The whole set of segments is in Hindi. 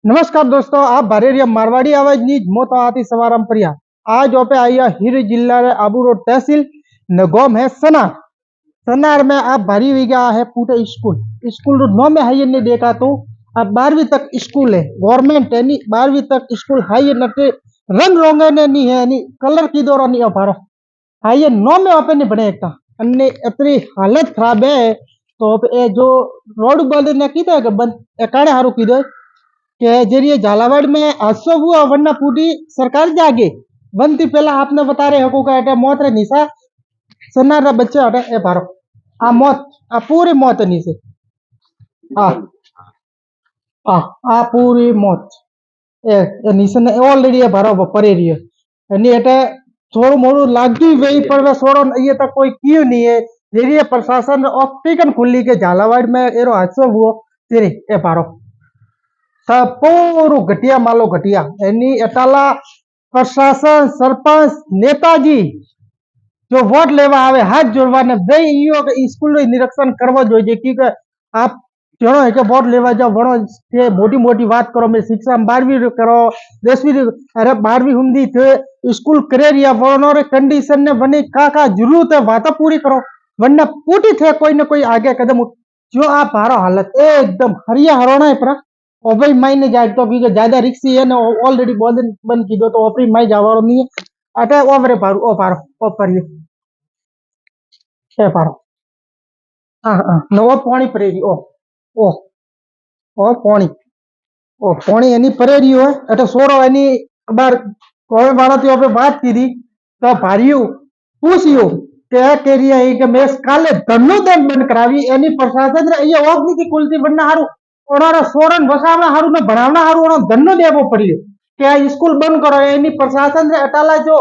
नमस्कार दोस्तों, आप भारेरिया मारवाड़ी आवाज नीज मोत आती सवारम परिया। आज ओपे आइया हिर जिला रे आबू रोड तहसील नगोम है सनार। सनार में आप भारी हुई गया है पूरे स्कूल स्कूल नो में हाई ने देखा तो अब 12वीं तक स्कूल है गवर्नमेंट है नी 12वीं तक स्कूल हाई नटे रंग रोंगे ने नहीं है नी कलर की दौरा नहीं अपारो हाई नो में ओपे नहीं बने एक अन्ने इतनी हालत खराब है तो ए जो रोड बंद ने की था बंद एकाड़े हारू की दो कि जरिए झालावाड़ में हादसो हुआ वरना पूरी सरकार जागे बनती पहला आपने बता रहे हको का एटा मौत रे निशा सन्नार रा बच्चे हटे ए भारो आ मौत आ पूरी मौत है नीचे आ आ आ पूरी मौत ए नीचे ने ऑलरेडी ए भारो परे रही है एनी एटे थोड़ू मोड़ू लागी गई पर वे सोड़ो ये तक कोई क्यों नहीं है जरिए प्रशासन ऑप्टिकन खुली के झालावाड़ में एरो हादसो हुआ तेरे ए भारो पूरू घटिया मालो घटिया एनी एटाला प्रशासन सरपंच नेताजी जो वोट लेवा आवे हाथ जोड़वा ने भाई इयो के स्कूल रो निरीक्षण करवा जोईए क्योंकि आप जणो है के वोट लेवा जाओ वणो के मोटी मोटी बात करो मैं शिक्षा में 12वीं करो 10वीं अरे 12वीं हुंदी थे स्कूल करे रिया वणो रे कंडीशन ने बनी का जरूरत है बात पूरी करो वरना पूटी थे कोई ना कोई आगे कदम जो आप हारो हालत एकदम हरिया हरोना है पर और भाई माई ने जाए तो क्योंकि ज्यादा रिक्सी है ना ऑलरेडी बंद की दो तो ओपरी माई जावारो नहीं है अटे ओवरे पारो ओ पारो ओ परियो ए पारो हाँ हाँ नो पानी परेरी ओ ओ पानी ओ पानी एनी परेरी है अटे सोरो एनी बार कोई वाला तो पे बात की थी तो भारियो पूछियो क्या कह रही है कि मैं काले धन्नो दंड बंद करावी एनी प्रशासन रे ये ओगनी की कुलती बनना हारू ओनारा सोरन बसावना हारू ने बनावना हारू ओनो धन्नो देवो पड़ियो क्या स्कूल बंद करो एनी प्रशासन रे अटाला जो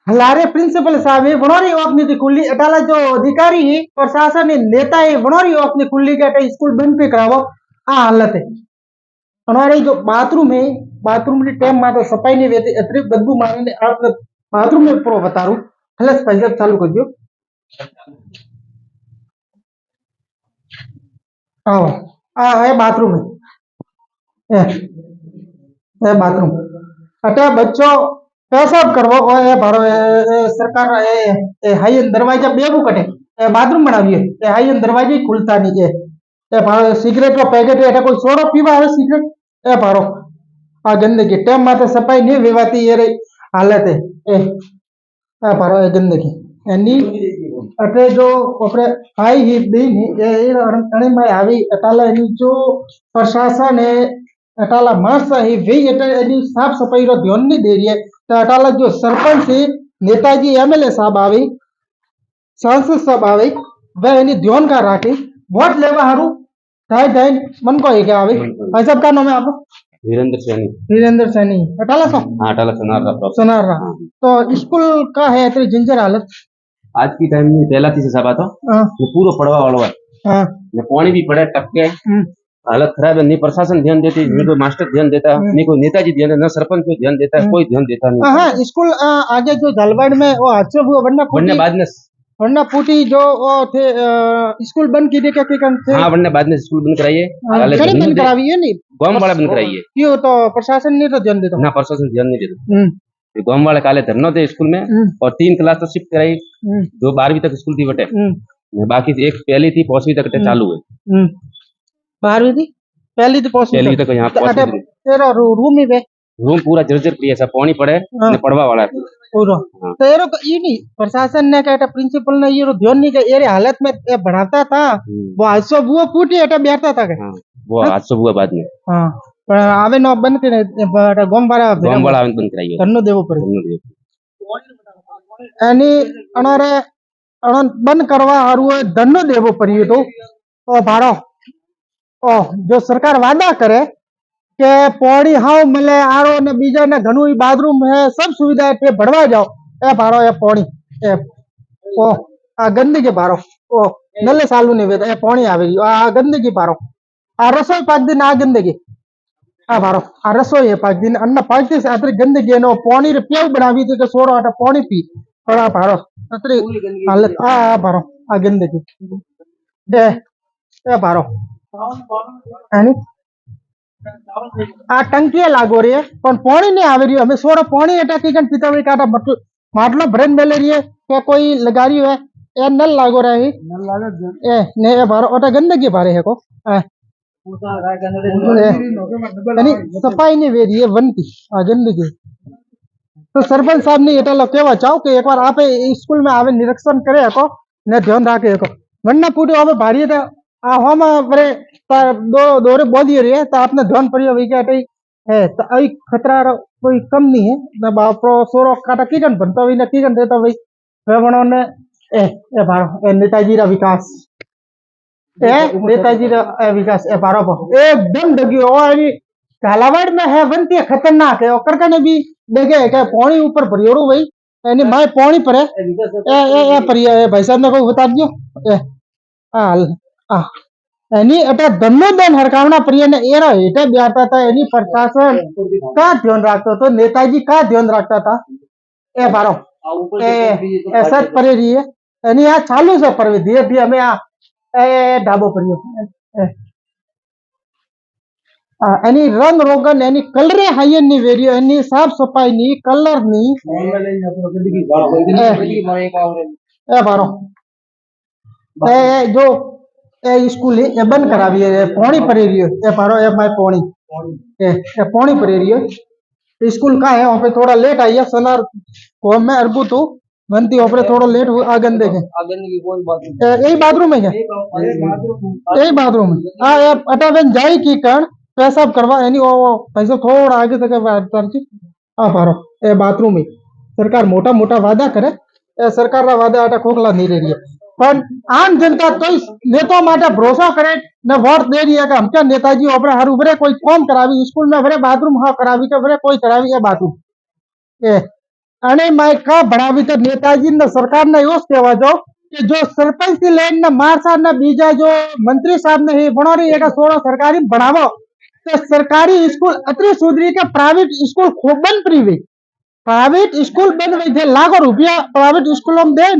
हलारे प्रिंसिपल साहब है वनोरी ओगनी की कुल्ली अटाला जो अधिकारी है प्रशासन नेता है वनोरी ओगनी कुल्ली के स्कूल बंद पे करावो आ हालत है हमारे जो बाथरूम है बाथरूम के टाइम में तो सफाई नहीं रहती इतनी बदबू मारने आप बाथरूम में प्रो बता रू हलस पैसा चालू कर दियो आओ आ है बाथरूम है बाथरूम अटे बच्चों पेशाब करवो ओ ए भारो सरकार हाई दरवाजा बेबू कटे बाथरूम बनाविए हाई दरवाजे खुलता नहीं है भारो सिगरेट रो पैकेट है कोई सोडो पीवा है सिगरेट ए भारो आ गंदगी टाइम माथे सफाई नहीं विवाती ये रे हालत है ए भारो ए गंदगी एनी अटे जो ओपरे हाई ही दिन ए अणे में आवी अटाला एनी जो प्रशासन है अटाला मास है वे एनी साफ सफाई रो ध्यान नहीं दे रही है तो अटाला जो सरपंच है नेताजी एमएलए साहब आवे सांसद साहब आवे वह एनी ध्यान का राखे वोट लेवा हारू ढाई ढाई मन को है क्या आवे भाई साहब का नाम है आपका वीरेंद्र सैनी अटाला सा हाँ अटाला सुनार रहा तो स्कूल का है इतनी जिंजर हालत आज की टाइम में पहला तीसरा सभा तो ये पूरा पड़वा वालों है ये पानी भी पड़े टपके हालत खराब है नहीं प्रशासन ध्यान देती नहीं कोई मास्टर ध्यान देता नहीं कोई नेताजी ध्यान देता सरपंच कोई ध्यान देता कोई ध्यान देता नहीं हाँ स्कूल आगे जो झालवाड़ में वो हादसा हुआ वरना पूटी जो वो थे स्कूल बंद की क्या थे हाँ वरना बाद में स्कूल बंद कराइए बंद करावी है नहीं गांव वाला बंद कराइए क्यों तो प्रशासन नहीं तो ध्यान देता ना प्रशासन ध्यान नहीं देता गांव वाले काले धरना थे स्कूल में और 3 क्लास तो शिफ्ट कराई जो 12वीं तक स्कूल थी बटे बाकी एक पहली थी 5वीं तक चालू है 12वीं थी पहली थी 5वीं तक यहाँ तेरा रूम ही रूम पूरा जर्जर पड़ी ऐसा पानी पड़े पड़वा वाला है पूरा तो ये ये नहीं प्रशासन ने कहता प्रिंसिपल ने ये ध्यान नहीं ये हालत में बढ़ाता था वो हादसा वो फूटी हटा बैठता था वो हादसा हुआ बाद में हाँ पर आवे न बंद करे गोम वाला बंद कराइए धन्नो देवो पड़े यानी अनारे अनन बंद करवा हारू धन्नो देवो पड़ियो तो ओ भारो ओ जो सरकार वादा करे के पौड़ी हाउ मिले आरो ने बीजा ने घणु बाथरूम है सब सुविधा है भरवा जाओ ए भारो ए पौड़ी ए ओ आ गंदगी भारो ओ नले सालू ने वेद ए पौड़ी आवे आ गंदगी भारो आ रसोई पाक दिन आ गंदगी आ भारो आ रसोई है पाक दिन अन्न पाकती से अतरी गंदगी नो पौड़ी रे पेव बनावी थी के सोरो आटा पौड़ी पी पर आ भारो अतरी हालत आ भारो आ गंदगी ए ए भारो यानी આ ટંકીએ લાગો રે પણ પાણી નહીં આવી રહ્યું અમે સોરો પાણી એટા કી કન પીતા હોય કાटा માટલો ભરેન મેલે રહીએ કે કોઈ લगा रही है ए नल लागो रहा है ए ने ए बारो ओटा गंदगी भारे है को यानी सफाई नहीं वे रही है बनती आ गंदगी तो सरपंच साहब ने एटा लो केवा चाहो कि एक बार आप स्कूल में आवे निरीक्षण करे को ने ध्यान राखे को वरना पूरे अब भारी था आ हम बरे दो दोरे बोलिए रही है तो आपने ध्यान पड़ियो वही क्या है तो आई खतरा कोई कम नहीं है ना बापरो सोरो काटा कीकन बनता हुई ना कीकन देता भाई वे बनोने ए बारो ए नेताजी रा विकास ए नेताजी रा विकास ए बारो एकदम डगी ओ अभी झालावाड़ में है बनती है खतरनाक है और कने भी देखे क्या पानी ऊपर भरियोड़ू भाई यानी माय पानी पर है ए परिया भाई साहब ने को बता दियो ए आ यानी अटा धनोदन हरकावना प्रिय ने एरा हेठे ब्याता था यानी प्रशासन का ध्यान रखता तो नेताजी का ध्यान रखता था ए बारो ऐसा परे रही है यानी आ चालू से पर धीरे धीरे हमें आ ए ढाबो परियो यानी रंग रोगन यानी कलरे हायन नी वेरियो यानी साफ सफाई नी कलर नी ए बारो ए जो ए स्कूल है बंद करावी है पानी पड़े रही है ए पारो ए माय पानी ए पानी पड़े रही है स्कूल का है वहाँ पे थोड़ा लेट आई है सनार को मैं अरबू तो बनती वहाँ पे थोड़ा लेट आगन देखे यही बाथरूम है क्या यही बाथरूम है हाँ यार अटा बेन जाई की कण पैसा करवा यानी वो पैसा थोड़ा आगे तक हाँ पारो ए बाथरूम है सरकार मोटा मोटा वादा करे ए सरकार रा वादा आटा खोखला नहीं रही है पर आम जनता तो नेता माटे भरोसा करे ने वोट दे रही है कि हम क्या नेताजी अपने हर उभरे कोई काम करावी स्कूल में भरे बाथरूम हाँ करावी के भरे कोई करावी है बाथरूम ए अने माय का बढ़ावी तो नेताजी ने सरकार ने यो कहवा जो कि जो सरपंच की लेन ने मारसा ने बीजा जो मंत्री साहब ने ही बना रही है का सोरो सरकारी बढ़ावो तो सरकारी स्कूल अतरी सुधरी के प्राइवेट स्कूल खूब बन पड़ी हुई प्राइवेट स्कूल बन गई थे लाखों रुपया प्राइवेट स्कूलों में दे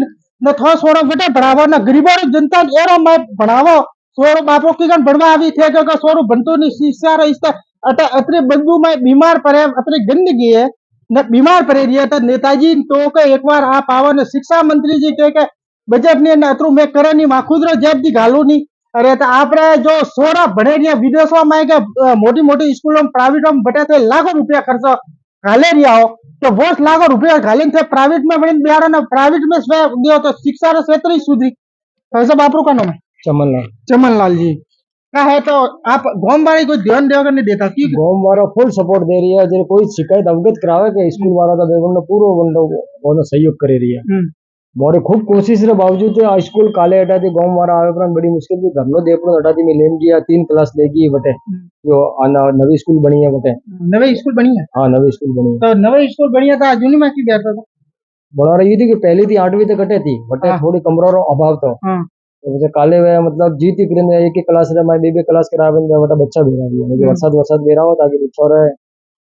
न थोड़ा सोरो बेटा बढ़ावो न गरीबों जनता एरो में बढ़ावो सोरो बापो की गन बढ़वा आवी थे क्योंकि सोरो बनतो नहीं शिक्षा रे इस अटे अतरे बदबू में बीमार पड़े अतरे गंदगी है न बीमार पड़े रही है तो नेताजी तो के एक बार आप आवो ने शिक्षा मंत्री जी के बजट ने अतरू में करे नहीं माखुदरो जब दी घालू नहीं अरे तो आप जो सोरा बने रही विदेशों में के मोटी मोटी स्कूलों में प्राइवेटों में बटे थे लाखों रुपया खर्चो घाले रहा हो तो वो लाखों रुपया घाले थे प्राइवेट में बने बिहार ने प्राइवेट में स्वे दियो तो शिक्षा रे क्षेत्र ही सुधरी कैसे बापरू का नाम है चमनलाल जी का है तो आप गांव वाले कोई ध्यान देगा नहीं देता कि गांव वाला फुल सपोर्ट दे रही है जो कोई शिकायत अवगत करावे के स्कूल वाला का बेगम पूरो बंदो सहयोग करे रही है मोरे खूब कोशिश रे बावजूद स्कूल काले हटा थी गांव वाला आवे पर बड़ी मुश्किल थी धरनो देपड़ो हटा थी मैं लेन गया 3 क्लास लेगी बटे जो नवी स्कूल बनी है बटे नवी स्कूल बनी है हाँ नवी स्कूल बनी है तो नवी स्कूल बनी है तो जूनी में की बैठा था बना रही थी कि पहली थी 8वीं तक कटे थी बटे थोड़ी कमरा रो अभाव तो तो काले वे मतलब जीती करें एक क्लास रे मैं बे क्लास करावे बटा बच्चा बेरा रही है वरसाद बेरा हो ताकि छोरा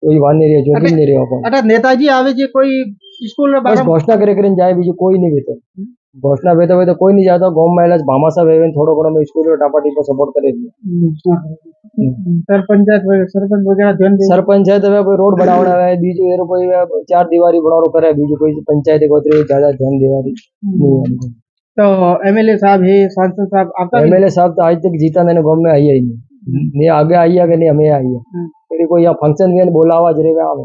कोई वान नहीं रही जो भी नहीं रही हो अटा नेताजी आवे जे कोई स्कूल रे बस घोषणा करे जाए बीजू कोई नहीं बेतो घोषणा बेतो तो कोई नहीं जाता गांव में इलाज भामासा वेवन थोड़ो घणो में स्कूल रे टापाटी को सपोर्ट करे सरपंच वगैरह ध्यान दे सरपंचायत है कोई रोड बनावना है बीजू एरो कोई 4 दीवारी बनावरो करे बीजू कोई पंचायत को ज्यादा ध्यान देवारी नहीं तो एमएलए साहब है सांसद साहब आपका एमएलए साहब तो आज तक जीता मैंने गांव में आई ही नहीं आगे आई है कि नहीं हमें आई है फिर कोई यहाँ फंक्शन में बोलावा जरे आवे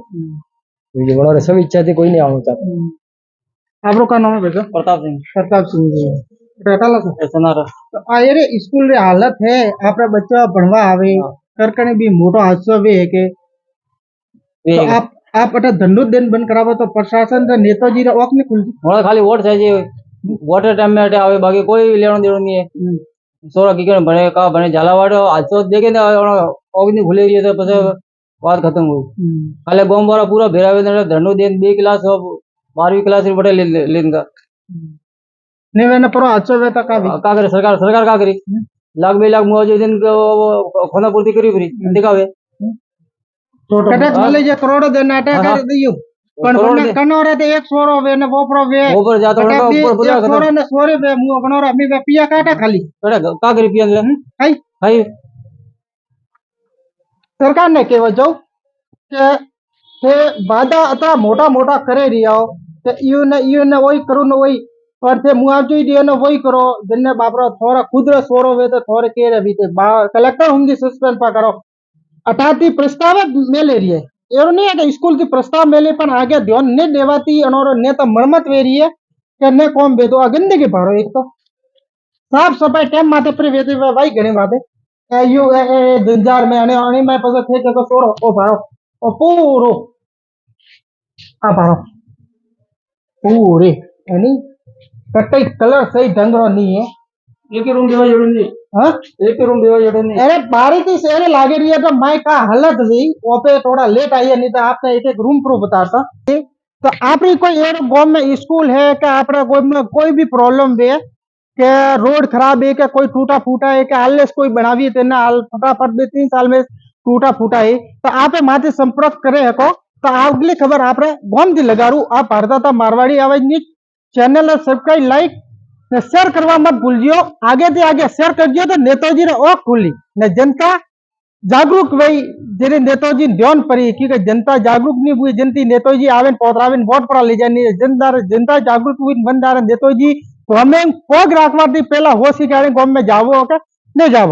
जो बनो सब इच्छा थी कोई नहीं आना चाहता आपरो का नाम है बेटा प्रताप सिंह जी टटाला से सनारा तो आये रे स्कूल रे हालत है आपरा बच्चा पढ़वा आवे करकने भी मोटो हादसा भी है के तो आप अटा धंधो दिन बंद करावो तो प्रशासन रे नेताजी रे ओक नहीं खुलती मोड़ा खाली वोट चाहिए वोट टाइम में अटे आवे बाकी कोई लेनो देनो नहीं है सोरा की बने का बने झालावाड़ आज तो देखे ना ओक नहीं खुले रही तो पछे बात खत्म हो खाली गांव वाला पूरा भेरावे धंधो दिन 2 क्लास 12वीं क्लास रे बटे लेन का नहीं वेना पर हादसा वे तक का करे सरकार का करी लाख 2 लाख मुआवजे दिन खोना पूर्ति करी फ्री दिखावे कटा चले जे करोड़ दे नाटक कर दियो पण कनोरा ते 100 वे ने वोपरो वे ऊपर जातो ऊपर बुला कर 100 ने 100 वे मु कनोरा मी वे पिया काटा खाली का करी पिया हाय हाय સરકારને કહેવા જાઉં કે વાદા હતા મોટા મોટા કરી રહ્યા હો કે ઈઓને વही કરું ને वही पर थे मुआवजे दिए ने वही करो जिन्ने बापरा थोड़ा खुद सोरो वे तो थोड़े के रे बीते कलेक्टर हुंदी सस्पेंड पा करो अटाती प्रस्ताव मेले रही है एरो नहीं है कि स्कूल की प्रस्ताव मेले पर आगे ध्यान नहीं देवाती अनोरो ने तो मरमत वे रही है कि ने कौन बेदो गंदगी भरो एक तो साफ सफाई टाइम माथे पर वेती भाई घणी बात है यू ए जंजार में अने में पसे थे के सोरो ओ भारो ओ पूरो आ भारो पूरे यानी कई कलर सही ढंग रो नहीं है एक ही रूम देवा जरूर नहीं हाँ एक ही रूम देवा जरूर नहीं अरे बारी थी सेरे लागे रही है तो मैं का हालत हुई वो पे थोड़ा लेट आई है नहीं तो आपने एक रूम प्रो बताता तो आपकी कोई एक गांव में स्कूल है कि आपने कोई भी प्रॉब्लम है कि रोड खराब है कि कोई टूटा फूटा है कि हाल कोई बनावी है ना हाल फटाफट 2-3 साल में टूटा फूटा है तो आप माथे संपर्क करे हको तो अगली खबर आप गांव दी लगाड़ू आप भारत मारवाड़ी आवाज न्यूज चैनल सब्सक्राइब लाइक ने शेयर करवा मत भूलियो आगे से आगे शेयर करजो तो नेताजी ने ओख खुली ने जनता जागरूक वही जेरे नेताजी ध्यान पड़ी क्योंकि जनता जागरूक नहीं हुई जनती नेताजी आवे पोतरावे वोट पर ले जानी जनता जागरूक हुई बंदार नेताजी तो हमें पोग राखवा पहला होश ही गाड़ी गांव में जावो के नहीं जावो।